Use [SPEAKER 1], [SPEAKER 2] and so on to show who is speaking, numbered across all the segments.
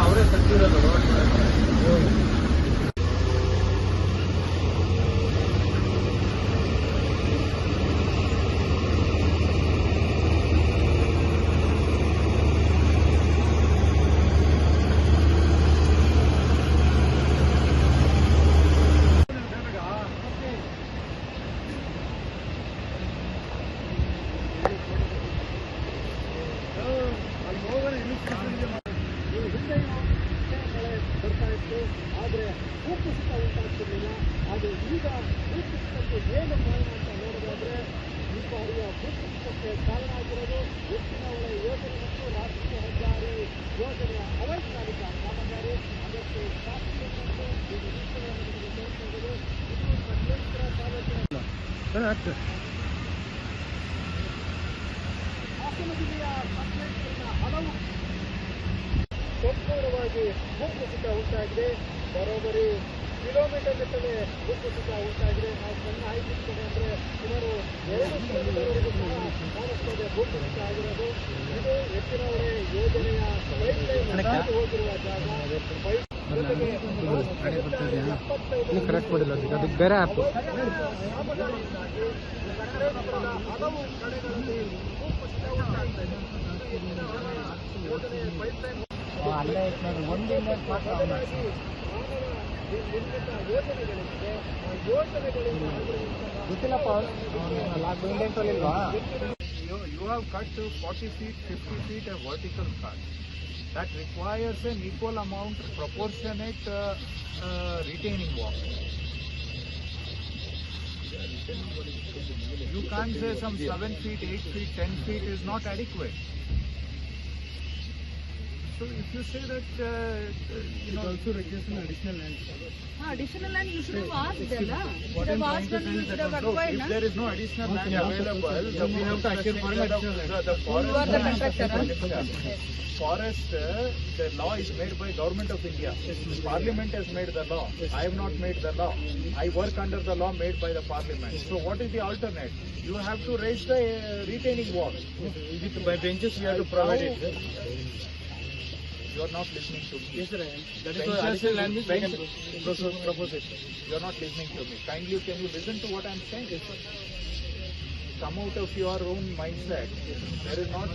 [SPEAKER 1] ಅವರೇ ಕಟ್ಟಿರೋದು ರೋಡ್.
[SPEAKER 2] ಆದರೆ ಭೂಕುಸಿತ ಉಂಟಾಗ್ತಿರಲಿಲ್ಲ. ಆದರೆ ಈಗ ಭೂಕುಸಿತಕ್ಕೆ ಏನು ಕಾರಣ ಅಂತ ನೋಡೋದಾದ್ರೆ ಈ ಬಾರಿಯ ಭೂಕುಸಿತಕ್ಕೆ ಕಾರಣ ಆಗಿರೋದು ಹೆಚ್ಚಿನ ಹೊಳೆ ಯೋಜನೆ ಮತ್ತು ರಾಷ್ಟ್ರೀಯ ಹೆದ್ದಾರಿ ಯೋಜನೆಯ ಅವೈಜ್ಞಾನಿಕ ಕಾಮಗಾರಿ. ಅದಕ್ಕೆ ಶಾಸಕರು ಇದು ಸಕಲೇಶ್ವರ ತಾಲೂಕಿನ ಹಾಸನ ಜಿಲ್ಲೆಯ ಸಕಲೇಶ್ವರದ ಹಲವು ಸಂಪೂರ್ಣವಾಗಿ ಭೂಕುಸಿತ ಉಂಟಾಗಿದೆ. ಬರೋಬ್ಬರಿ ಕಿಲೋಮೀಟರ್ ಗಟ್ಟಲೆ ಭೂಕುಸಿತ ಉಂಟಾಗಿದೆ. ನಾವು ಸಣ್ಣ ಆಯ್ತಿರ್ತೇವೆ ಅಂದರೆ ಸುಮಾರು 2 ಕಿಲೋಮೀಟರ್ವರೆಗೂ ಸಹ ಕಾಣಿಸ್ತದೆ ಭೂಕುಸಿತ ಆಗಿರೋದು. ಇದು ಹೆಚ್ಚಿನ ಹೊಳೆ ಯೋಜನೆಯ ಪೈಪ್ಲೈನ್ ಹೋಗಿರುವ ಜಾಗ. ಜೊತೆಗೆ
[SPEAKER 1] ಬೇರೆ ಆ್ಯಪ್
[SPEAKER 2] ಹಲವು ಕಡೆಗಳಲ್ಲಿ ಭೂಕುಸಿತ ಉಂಟಾಗ್ತಾ ಇದೆ. ಯೋಜನೆಯ ಪೈಪ್ಲೈನ್
[SPEAKER 1] ಒಂದಿನ
[SPEAKER 2] ನಿರ್ಮಿತ ಯೋಜನೆಗಳಿವೆ. ಆ ಯೋಜನೆಗಳಿಂದ
[SPEAKER 1] ಗೊತ್ತಿಲ್ಲಪ್ಪ.
[SPEAKER 3] You have cut 40 feet, 50 feet a vertical cut. That requires an equal amount, proportionate retaining wall. You can't say some 7 feet, 8 feet, 10 feet is not adequate. So if you say that,
[SPEAKER 1] also requires an additional land.
[SPEAKER 4] Additional land you should have asked them, na? You should have asked them, you should have acquired,
[SPEAKER 3] if
[SPEAKER 4] na?
[SPEAKER 3] there is no additional land available,
[SPEAKER 1] we have to acquire for an additional land.
[SPEAKER 3] The forest,
[SPEAKER 4] You are the contractor,
[SPEAKER 3] forest, the law is made by Government of India. Parliament has made the law. I have not made the law. I work under the law made by the Parliament. So what is the alternate? You have to raise the retaining wall.
[SPEAKER 1] By benches we have to provide it.
[SPEAKER 3] You are not listening to me.
[SPEAKER 1] Yes, sir, I am. That is why additional land is we can propose it.
[SPEAKER 3] You are not listening to me. Kindly, can you listen to what I am saying? Yes, sir. Come out of your own mindset.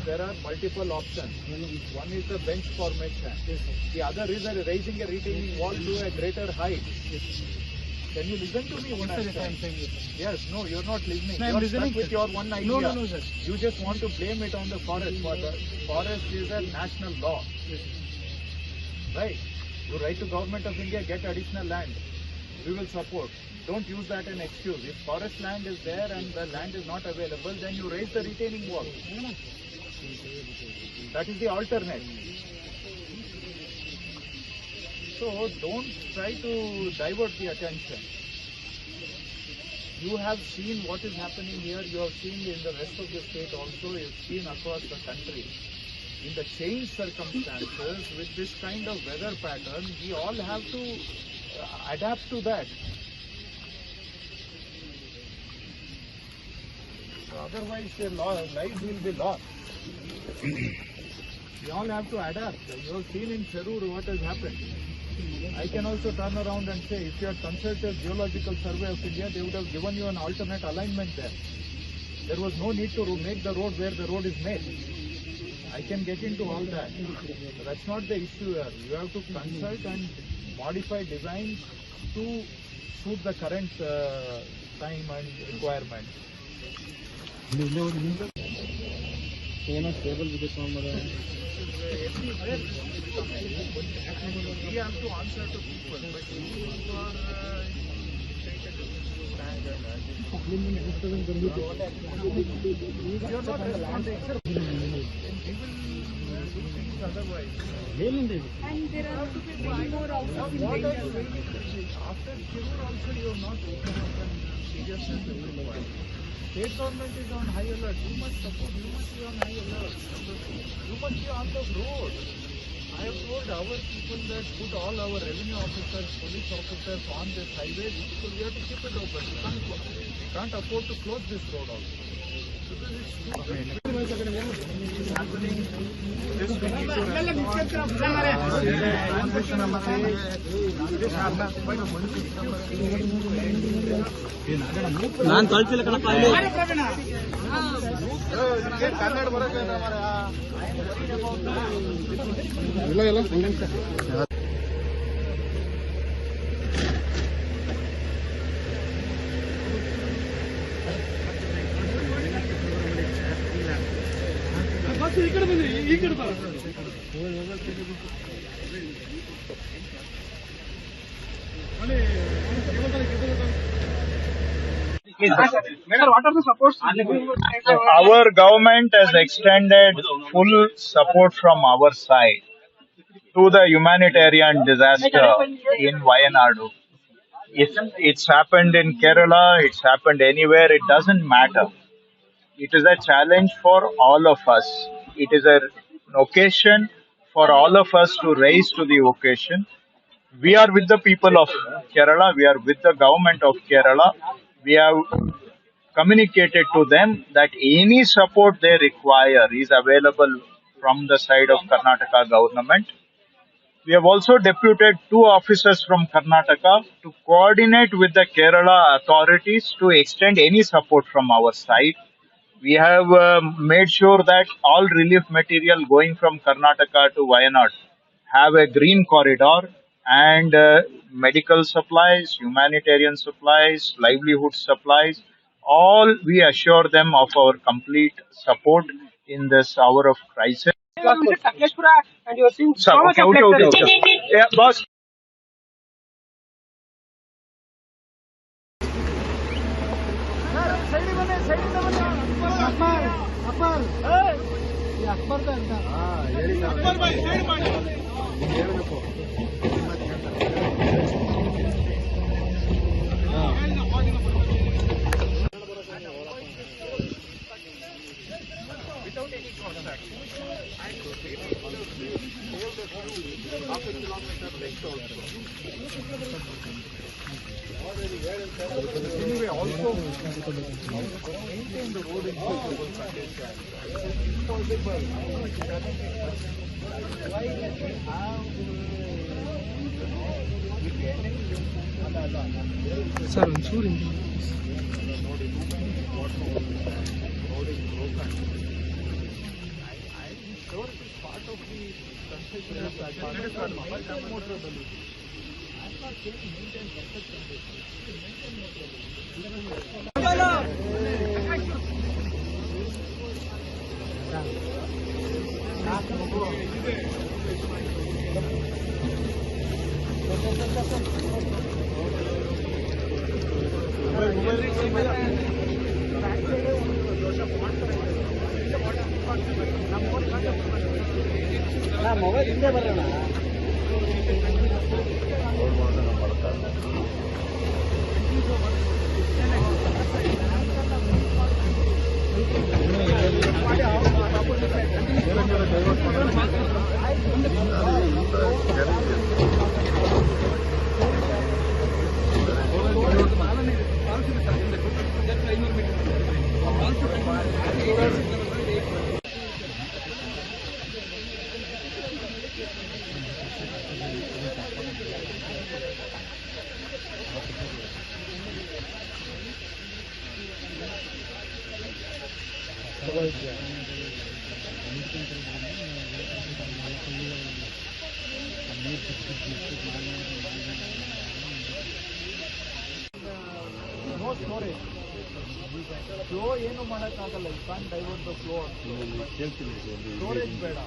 [SPEAKER 3] There are multiple options. One is the bench formation. The other is raising a retaining wall to a greater height. Can you listen to me? What I am saying? Yes, no, you are not listening.
[SPEAKER 1] No, I am
[SPEAKER 3] you are
[SPEAKER 1] listening.
[SPEAKER 3] stuck with your one idea.
[SPEAKER 1] No, sir.
[SPEAKER 3] You just want to blame it on the forest. For the forest is a national law. Right? You write to Government of India, get additional land. We will support. Don't use that as an excuse. If forest land is there and the land is not available, then you raise the retaining wall. That is the alternate. So don't try to divert the attention. You have seen what is happening here. You have seen in the rest of the state also. You have seen across the country. In the changed circumstances, with this kind of weather pattern, we all have to adapt to that. Otherwise, life will be lost. We all have to adapt. You have seen in Cherur what has happened. I can also turn around and say, if you had consulted Geological Survey of India, they would have given you an alternate alignment there. There was no need to make the road where the road is made. I can get into all that. But that's not the issue here. You have to consult and modify designs to suit the current time and requirements.
[SPEAKER 1] Stable with the
[SPEAKER 3] We have to answer to people, but you are taken to stand and you are not responding. Then we will do things otherwise.
[SPEAKER 4] And there are to be one more houses in
[SPEAKER 3] What
[SPEAKER 4] India.
[SPEAKER 3] else will we do? After Cherur also you have not taken up and seriousness is required. State government is on high alert. You must support. You must be on high alert. You must be on the road. I I have told our people that put all our revenue officers, police officers on this highway. So we have to keep it open. We can't afford to close this road also. Because it's
[SPEAKER 1] ನಾನು ಕಳ್ಸಿಲ್ಲ ಕಣಪ್ಪ ಅಲ್ಲಿ
[SPEAKER 3] ಕನ್ನಡ ಬರೋಕೆ
[SPEAKER 5] Our government has extended full support from our side to the humanitarian disaster in Wayanadu. If it's happened in Kerala, it's happened anywhere, it doesn't matter. It is a challenge for all of us. It is an occasion for all of us to raise to the occasion. We are with the people of Kerala. We are with the government of Kerala. We have communicated to them that any support they require is available from the side of Karnataka government. We have also deputed 2 officers from Karnataka to coordinate with the Kerala authorities to extend any support from our side. We have made sure that all relief material going from Karnataka to Wayanad have a green corridor, and medical supplies, humanitarian supplies, livelihood supplies, all we assure them of our complete support in this hour of crisis. So, okay. Yeah, boss.
[SPEAKER 3] Anyway, also maintain the road in suitable condition. It's possible. Why we have
[SPEAKER 1] sir ಒಂಚೂರು
[SPEAKER 3] part of the construction of the motor solution. I'm not saying maintain perfect condition.
[SPEAKER 2] Mobile ಹಿಂದೆ ಬರೋಣ
[SPEAKER 3] No storage. Flow ಏನು ಮಾಡಕ್ಕಾಗಲ್ಲ. You can't divert the flow. Storage ಬೇಡ.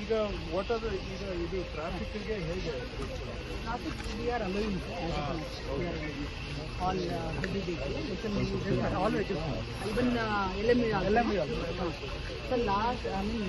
[SPEAKER 3] ಈಗ what are the ಇದು ಟ್ರಾಫಿಕ್ಗೆ ಹೇಗೆ?
[SPEAKER 4] Traffic we are allowing all heavy vehicle, all vehicles, even LME also. So last, I mean,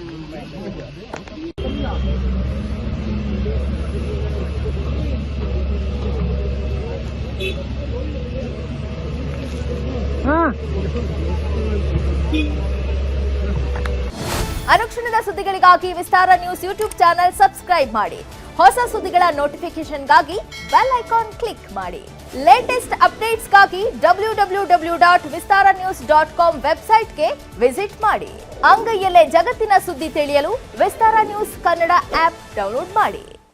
[SPEAKER 6] ಅನುಕ್ಷಣದ ಸುದ್ದಿಗಳಿಗಾಗಿ ವಿಸ್ತಾರ ನ್ಯೂಸ್ ಯೂಟ್ಯೂಬ್ ಚಾನೆಲ್ ಸಬ್ಸ್ಕ್ರೈಬ್ ಮಾಡಿ. ಹೊಸ ಸುದ್ದಿಗಳ ನೋಟಿಫಿಕೇಶನ್ಗಾಗಿ ಬೆಲ್ ಐಕಾನ್ ಕ್ಲಿಕ್ ಮಾಡಿ. ಲೇಟೆಸ್ಟ್ ಅಪ್ಡೇಟ್ಸ್ಗಾಗಿ www.vistaranews.com ವೆಬ್ಸೈಟ್ಗೆ ವಿಸಿಟ್ ಮಾಡಿ. ಅಂಗೈಯಲ್ಲೇ ಜಗತ್ತಿನ ಸುದ್ದಿ ತಿಳಿಯಲು ವಿಸ್ತಾರ ನ್ಯೂಸ್ ಕನ್ನಡ ಆಪ್ ಡೌನ್ಲೋಡ್ ಮಾಡಿ.